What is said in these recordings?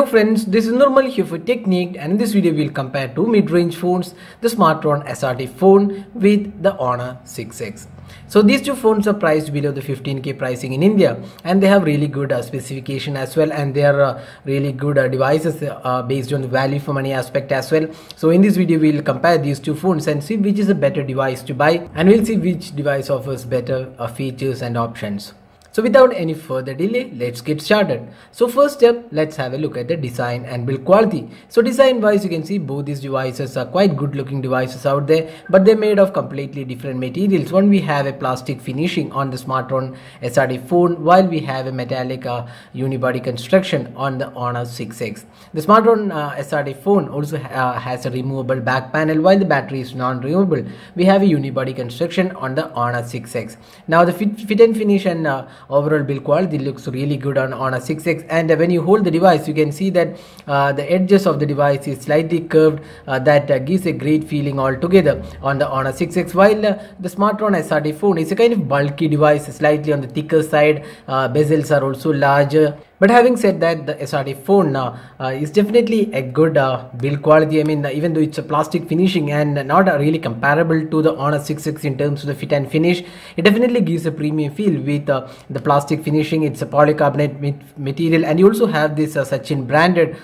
friends, this is Normal here for Technique, and in this video we'll compare two mid-range phones, the Smartron SRT phone with the Honor 6X. So these two phones are priced below the 15k pricing in India, and they have really good specification as well, and they are really good devices based on the value for money aspect as well. So in this video we'll compare these two phones and see which is a better device to buy, and we'll see which device offers better features and options. So without any further delay, let's get started. So first step, let's have a look at the design and build quality. So design wise, you can see both these devices are quite good looking devices out there, but they're made of completely different materials. One, we have a plastic finishing on the Smartron SRT phone, while we have a metallic unibody construction on the Honor 6X. The Smartron SRT phone also has a removable back panel, while the battery is non-removable. We have a unibody construction on the Honor 6X. Now the fit and finish and overall build quality looks really good on Honor 6X, and when you hold the device, you can see that the edges of the device is slightly curved. That gives a great feeling altogether on the Honor 6X, while the Smartron SRT phone is a kind of bulky device, slightly on the thicker side. Bezels are also larger. But having said that, the SRT phone is definitely a good build quality. I mean, even though it's a plastic finishing and not really comparable to the Honor 6X in terms of the fit and finish, it definitely gives a premium feel with the plastic finishing. It's a polycarbonate material, and you also have this Sachin branded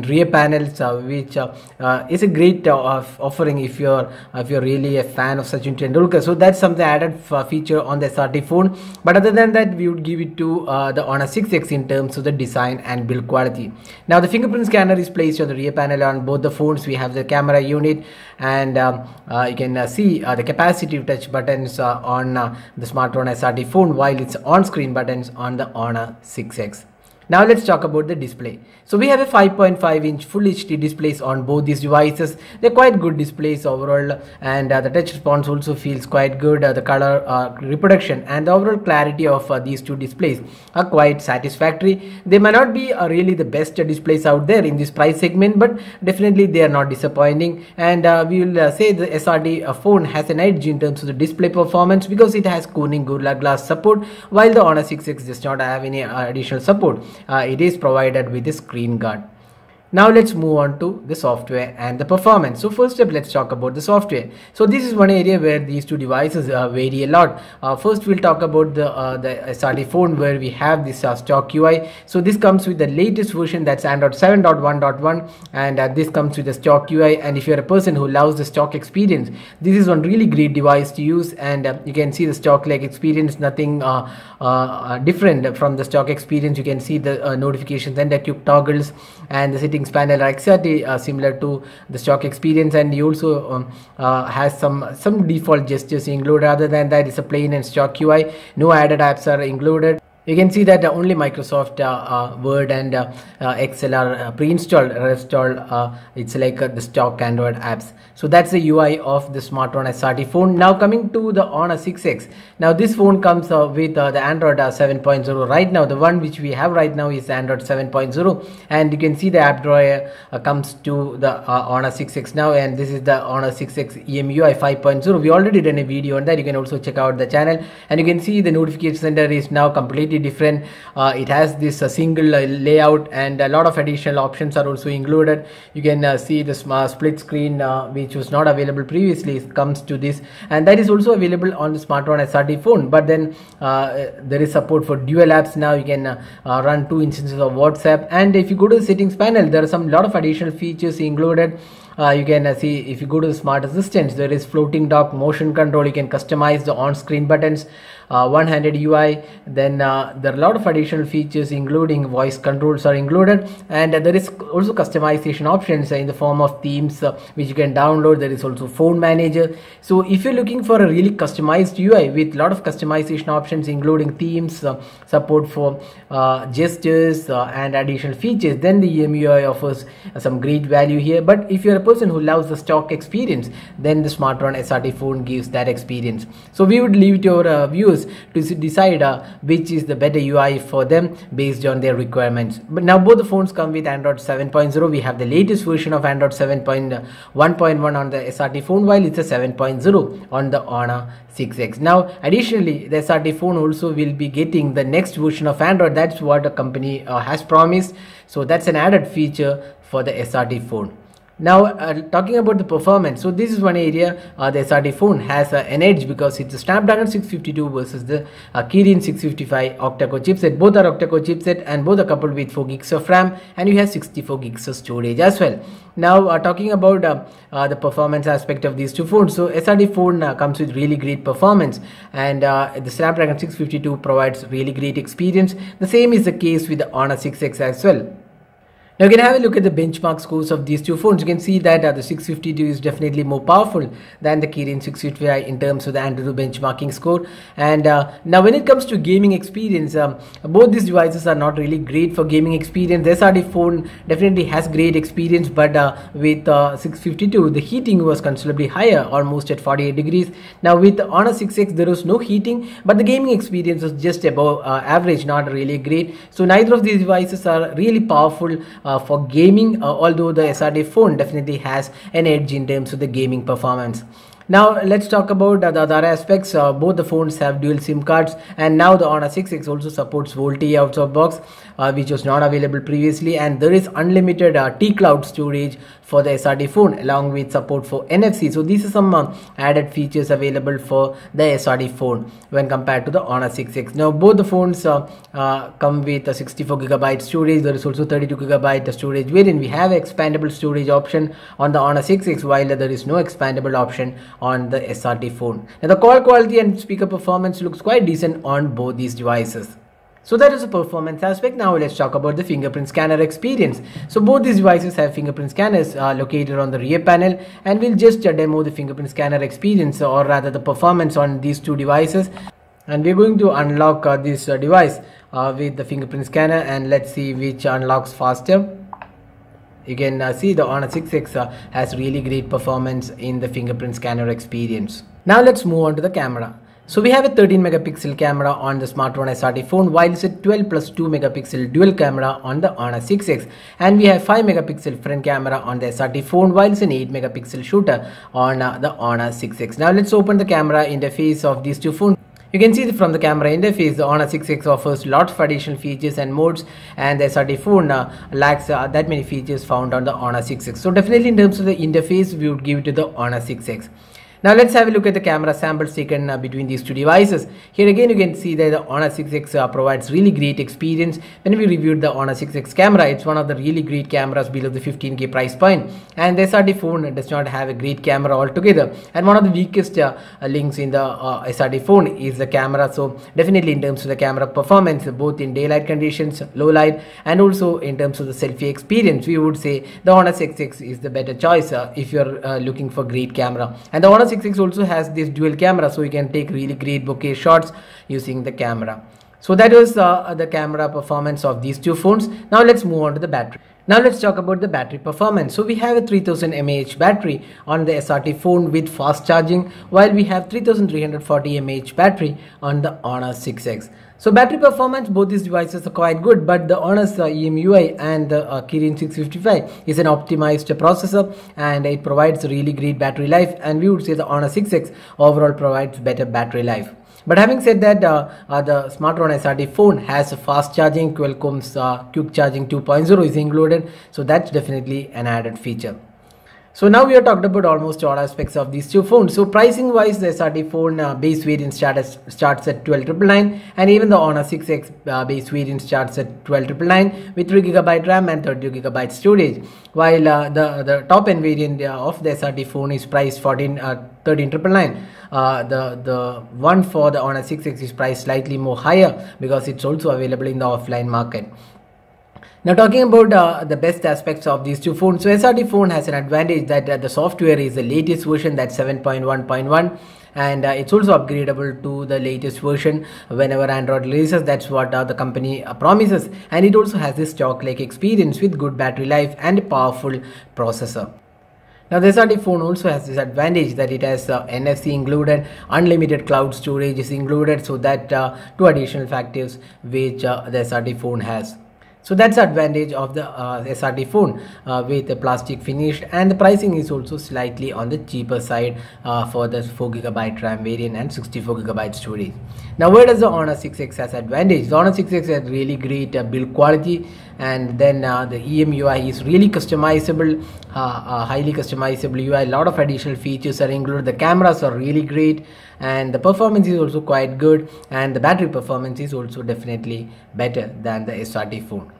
rear panels, which is a great offering if you're really a fan of Sachin Tendulkar. So that's something added feature on the SRT phone. But other than that, we would give it to the Honor 6X in terms of the design and build quality. Now the fingerprint scanner is placed on the rear panel on both the phones. We have the camera unit, and you can see the capacitive touch buttons on the Smartron SRT phone, while it's on-screen buttons on the Honor 6X. Now let's talk about the display. So we have a 5.5-inch Full HD displays on both these devices. They're quite good displays overall, and the touch response also feels quite good. The color reproduction and the overall clarity of these two displays are quite satisfactory. They might not be really the best displays out there in this price segment, but definitely they are not disappointing. And we will say the SRT phone has an edge in terms of the display performance because it has Corning Gorilla Glass support, while the Honor 6X does not have any additional support. It is provided with a screen guard. Now let's move on to the software and the performance. So first step, let's talk about the software. So this is one area where these two devices vary a lot. First we'll talk about the SRT phone, where we have this stock UI. So this comes with the latest version, that's Android 7.1.1, and this comes with the stock UI. And if you're a person who loves the stock experience, this is one really great device to use. And you can see the stock like experience, nothing different from the stock experience. You can see the notifications and the quick toggles, and the settings panel are exactly similar to the stock experience, and you also has some default gestures included. Other than that, it's a plain and stock UI. No added apps are included. You can see that only Microsoft Word and Excel are pre-installed. Rest all it's like the stock Android apps. So that's the UI of the Smartron SRT phone. Now coming to the Honor 6X. Now this phone comes with the Android 7.0 right now. The one which we have right now is Android 7.0, and you can see the app drawer comes to the Honor 6X now, and this is the Honor 6X EMUI 5.0. We already done a video on that. You can also check out the channel, and you can see the notification center is now completely different. It has this single layout, and a lot of additional options are also included. You can see the split screen which was not available previously. It comes to this, and that is also available on the Smartron SRT phone. But then there is support for dual apps now. You can run 2 instances of WhatsApp, and if you go to the settings panel, there are lot of additional features included. You can see if you go to the smart assistants, there is floating dock, motion control. You can customize the on-screen buttons, one-handed UI. Then there are a lot of additional features including voice controls are included, and there is also customization options in the form of themes which you can download. There is also phone manager. So if you're looking for a really customized UI with a lot of customization options including themes, support for gestures and additional features, then the EMUI offers some great value here. But if you're a person who loves the stock experience, then the Smartron SRT phone gives that experience. So we would leave it to our viewers reviews to decide which is the better UI for them based on their requirements. But now both the phones come with Android 7.0. We have the latest version of Android 7.1.1 on the SRT phone, while it's a 7.0 on the Honor 6X. Now additionally, the SRT phone also will be getting the next version of Android. That's what the company has promised. So that's an added feature for the SRT phone. Now talking about the performance, so this is one area the SRT phone has an edge because it's a Snapdragon 652 versus the Kirin 655 octa-core chipset. Both are octa-core chipset and both are coupled with 4 gigs of RAM, and you have 64 gigs of storage as well. Now talking about the performance aspect of these two phones, so SRT phone comes with really great performance, and the Snapdragon 652 provides really great experience. The same is the case with the Honor 6X as well. Now you can have a look at the benchmark scores of these two phones. You can see that the 652 is definitely more powerful than the Kirin 655 in terms of the Antutu benchmarking score. And now when it comes to gaming experience, both these devices are not really great for gaming experience. The SRT phone definitely has great experience, but with 652 the heating was considerably higher, almost at 48 degrees. Now with the Honor 6X there was no heating, but the gaming experience was just above average, not really great. So neither of these devices are really powerful for gaming, although the SRT phone definitely has an edge in terms of the gaming performance. Now let's talk about the other aspects. Both the phones have dual SIM cards, and now the Honor 6X also supports VoLTE out of box, which was not available previously, and there is unlimited T-Cloud storage for the SRT phone along with support for NFC. So these are some added features available for the SRT phone when compared to the Honor 6X. Now both the phones come with a 64GB storage. There is also 32GB storage, wherein we have expandable storage option on the Honor 6X, while there is no expandable option on the SRT phone. Now the call quality and speaker performance looks quite decent on both these devices. So that is the performance aspect. Now let's talk about the fingerprint scanner experience. So both these devices have fingerprint scanners located on the rear panel, and we'll just demo the fingerprint scanner experience, or rather the performance on these two devices. And we're going to unlock this device with the fingerprint scanner, and let's see which unlocks faster. You can see the Honor 6X has really great performance in the fingerprint scanner experience. Now let's move on to the camera. So we have a 13 megapixel camera on the Smartron SRT phone, while it's a 12 plus 2 megapixel dual camera on the Honor 6X, and we have 5 megapixel front camera on the SRT phone, while it's an 8 megapixel shooter on the Honor 6X. Now let's open the camera interface of these two phones. You can see that from the camera interface, the Honor 6X offers lots of additional features and modes, and the SRT phone lacks that many features found on the Honor 6X. So definitely in terms of the interface, we would give it to the Honor 6X. Now let's have a look at the camera samples taken between these two devices. Here again you can see that the Honor 6X provides really great experience. When we reviewed the Honor 6X camera, it's one of the really great cameras below the 15K price point, and the SRT phone does not have a great camera altogether, and one of the weakest links in the SRT phone is the camera. So definitely in terms of the camera performance, both in daylight conditions, low light, and also in terms of the selfie experience, we would say the Honor 6X is the better choice if you're looking for great camera. And the Honor 6X also has this dual camera, so you can take really great bokeh shots using the camera. So that was the camera performance of these two phones. Now let's move on to the battery. Now let's talk about the battery performance. So we have a 3000 mAh battery on the SRT phone with fast charging, while we have 3340 mAh battery on the Honor 6X. So battery performance, both these devices are quite good, but the Honor's EMUI and the Kirin 655 is an optimized processor, and it provides really great battery life, and we would say the Honor 6X overall provides better battery life. But having said that, the Smartron SRT phone has a fast charging. Qualcomm's Quick Charging 2.0 is included, so that's definitely an added feature. So now we have talked about almost all aspects of these two phones. So pricing wise, the SRT phone base variant starts at 12,999, and even the Honor 6X base variant starts at 12,999 with 3GB RAM and 32GB storage, while the top end variant of the SRT phone is priced 13,999. The one for the Honor 6X is priced slightly more higher because it's also available in the offline market. Now talking about the best aspects of these two phones, so SRT phone has an advantage that the software is the latest version, that's 7.1.1, and it's also upgradable to the latest version whenever Android releases. That's what the company promises, and it also has this stock-like experience with good battery life and a powerful processor. Now the SRT phone also has this advantage that it has NFC included, unlimited cloud storage is included, so that two additional factors which the SRT phone has. So that's the advantage of the SRT phone with the plastic finish, and the pricing is also slightly on the cheaper side for the 4GB RAM variant and 64GB storage. Now where does the Honor 6X has advantage? The Honor 6X has really great build quality, and then the EMUI is really customizable, highly customizable UI. A lot of additional features are included. The cameras are really great, and the performance is also quite good, and the battery performance is also definitely better than the SRT phone.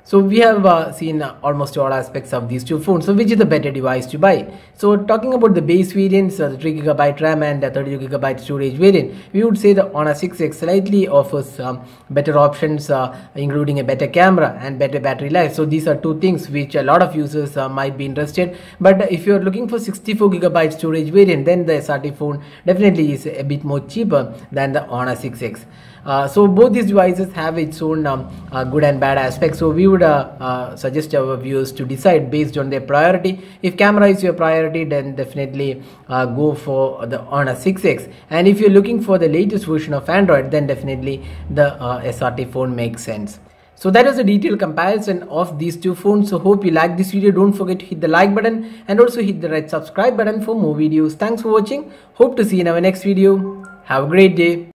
So we have seen almost all aspects of these two phones. So which is the better device to buy? So talking about the base variants, the 3GB RAM and the 32GB storage variant, we would say the Honor 6X slightly offers better options, including a better camera and better battery life. So these are two things which a lot of users might be interested. But if you are looking for 64GB storage variant, then the SRT phone definitely is a bit more cheaper than the Honor 6X. So both these devices have its own good and bad aspects. So we would suggest our viewers to decide based on their priority. If camera is your priority, then definitely go for the Honor 6X. And if you're looking for the latest version of Android, then definitely the SRT phone makes sense. So that was a detailed comparison of these two phones. So hope you like this video. Don't forget to hit the like button and also hit the red subscribe button for more videos. Thanks for watching. Hope to see you in our next video. Have a great day.